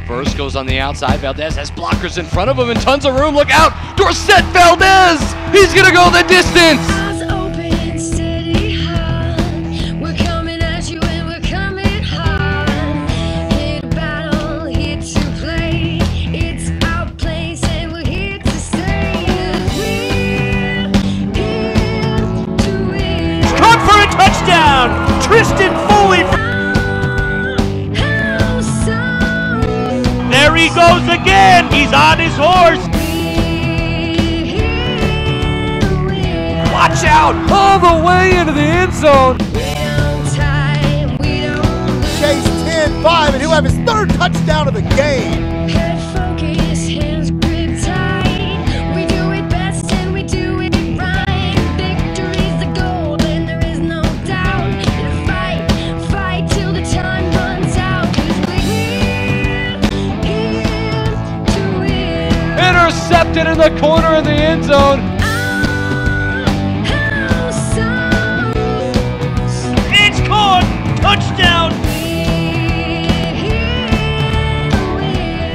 Reverse goes on the outside. Valdez has blockers in front of him and tons of room. Look out! Dorsett Valdez! He's gonna go the distance! Touchdown! Tristan Foley! There he goes again! He's on his horse! Watch out! All the way into the end zone! Chase 10-5, and he'll have his third touchdown of the game! Intercepted in the corner in the end zone. It's caught! Touchdown!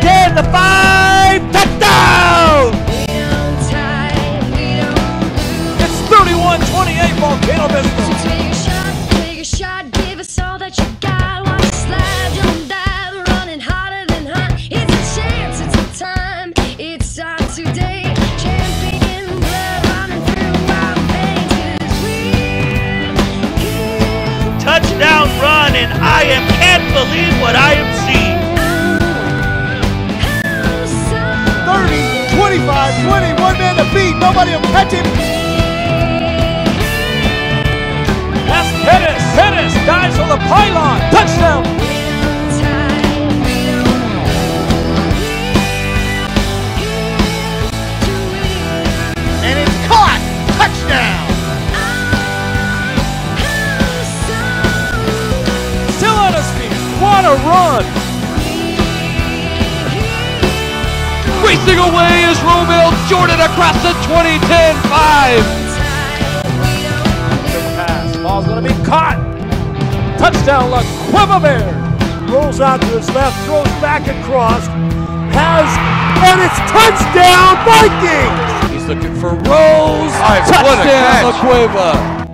Get the 5! Touchdown! It's 31-28 Volcano Pistol. Take a shot, give us all that you got. Watch the slide, don't dive, running harder than hot. It's a chance, it's a time. It's our today, champion blood running through our veins. Touchdown run, and I can't believe what I am seeing. 30, 25, 20, one man to beat, nobody will catch him. That's Pettis. Pettis dives for the pylon. Touchdown. And it's caught! Touchdown! Still on his feet. What a run. Racing away is Romeo Jordan across the 20-10-5. Pass. Ball's going to be caught. Touchdown, LaQuiva Bear. Rolls out to his left, throws back across, and it's touchdown Vikings! He's looking for Rose. What a Touchdown, catch. LaQuiva.